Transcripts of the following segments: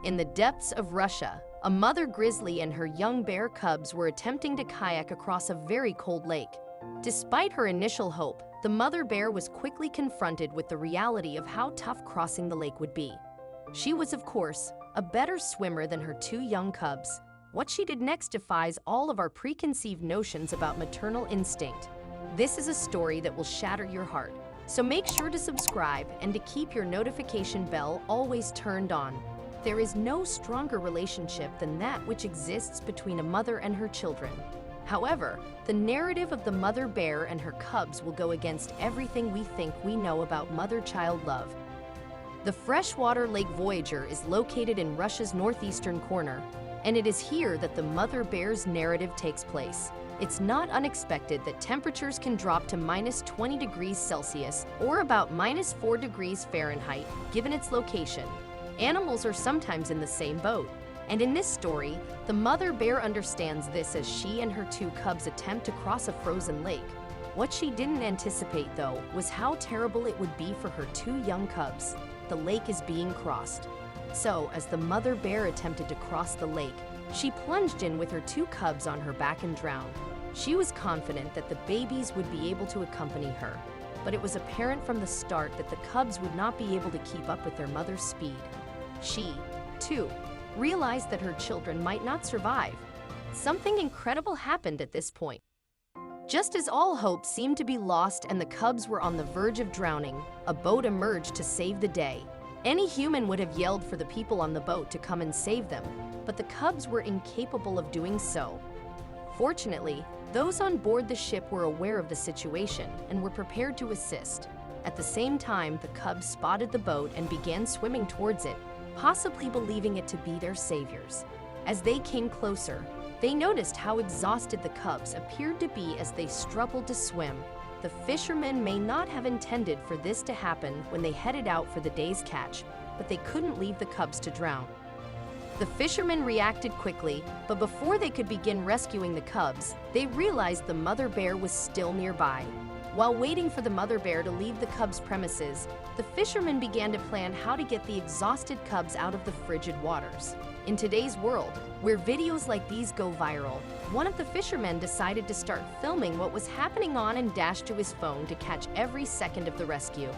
In the depths of Russia, a mother grizzly and her young bear cubs were attempting to kayak across a very cold lake. Despite her initial hope, the mother bear was quickly confronted with the reality of how tough crossing the lake would be. She was, of course, a better swimmer than her two young cubs. What she did next defies all of our preconceived notions about maternal instinct. This is a story that will shatter your heart, so make sure to subscribe and to keep your notification bell always turned on. There is no stronger relationship than that which exists between a mother and her children. However, the narrative of the mother bear and her cubs will go against everything we think we know about mother-child love. The freshwater Lake Voyager is located in Russia's northeastern corner, and it is here that the mother bear's narrative takes place. It's not unexpected that temperatures can drop to -20 degrees Celsius or about -4 degrees Fahrenheit, given its location. Animals are sometimes in the same boat, and in this story, the mother bear understands this as she and her two cubs attempt to cross a frozen lake. What she didn't anticipate, though, was how terrible it would be for her two young cubs. The lake is being crossed. So, as the mother bear attempted to cross the lake, she plunged in with her two cubs on her back and drowned. She was confident that the babies would be able to accompany her, but it was apparent from the start that the cubs would not be able to keep up with their mother's speed. She, too, realized that her children might not survive. Something incredible happened at this point. Just as all hope seemed to be lost and the cubs were on the verge of drowning, a boat emerged to save the day. Any human would have yelled for the people on the boat to come and save them, but the cubs were incapable of doing so. Fortunately, those on board the ship were aware of the situation and were prepared to assist. At the same time, the cubs spotted the boat and began swimming towards it, possibly believing it to be their saviors. As they came closer, they noticed how exhausted the cubs appeared to be as they struggled to swim. The fishermen may not have intended for this to happen when they headed out for the day's catch, but they couldn't leave the cubs to drown. The fishermen reacted quickly, but before they could begin rescuing the cubs, they realized the mother bear was still nearby. While waiting for the mother bear to leave the cubs' premises, the fishermen began to plan how to get the exhausted cubs out of the frigid waters. In today's world, where videos like these go viral, one of the fishermen decided to start filming what was happening on and dashed to his phone to catch every second of the rescue.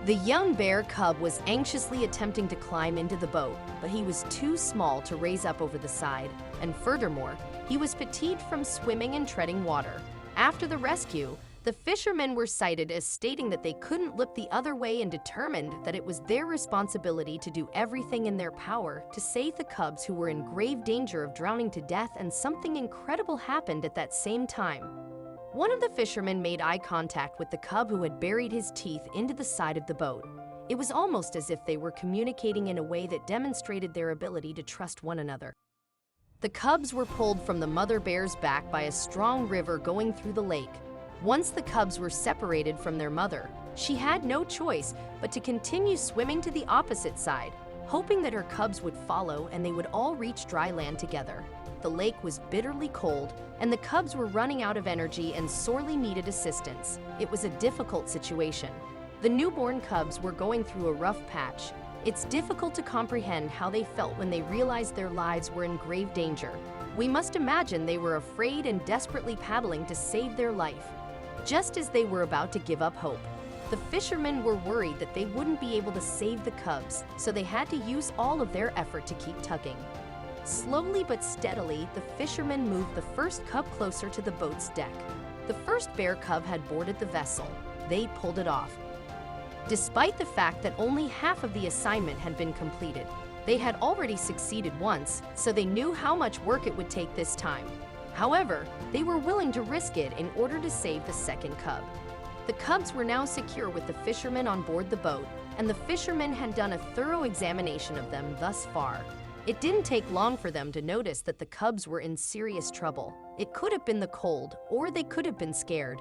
The young bear cub was anxiously attempting to climb into the boat, but he was too small to raise up over the side, and furthermore, he was fatigued from swimming and treading water. After the rescue, the fishermen were cited as stating that they couldn't look the other way and determined that it was their responsibility to do everything in their power to save the cubs who were in grave danger of drowning to death, and something incredible happened at that same time. One of the fishermen made eye contact with the cub who had buried his teeth into the side of the boat. It was almost as if they were communicating in a way that demonstrated their ability to trust one another. The cubs were pulled from the mother bear's back by a strong river going through the lake. Once the cubs were separated from their mother, she had no choice but to continue swimming to the opposite side, hoping that her cubs would follow and they would all reach dry land together. The lake was bitterly cold, and the cubs were running out of energy and sorely needed assistance. It was a difficult situation. The newborn cubs were going through a rough patch. It's difficult to comprehend how they felt when they realized their lives were in grave danger. We must imagine they were afraid and desperately paddling to save their life. Just as they were about to give up hope, the fishermen were worried that they wouldn't be able to save the cubs, so they had to use all of their effort to keep tugging. Slowly but steadily, the fishermen moved the first cub closer to the boat's deck. The first bear cub had boarded the vessel. They pulled it off. Despite the fact that only half of the assignment had been completed, they had already succeeded once, so they knew how much work it would take this time. However, they were willing to risk it in order to save the second cub. The cubs were now secure with the fishermen on board the boat, and the fishermen had done a thorough examination of them thus far. It didn't take long for them to notice that the cubs were in serious trouble. It could have been the cold, or they could have been scared.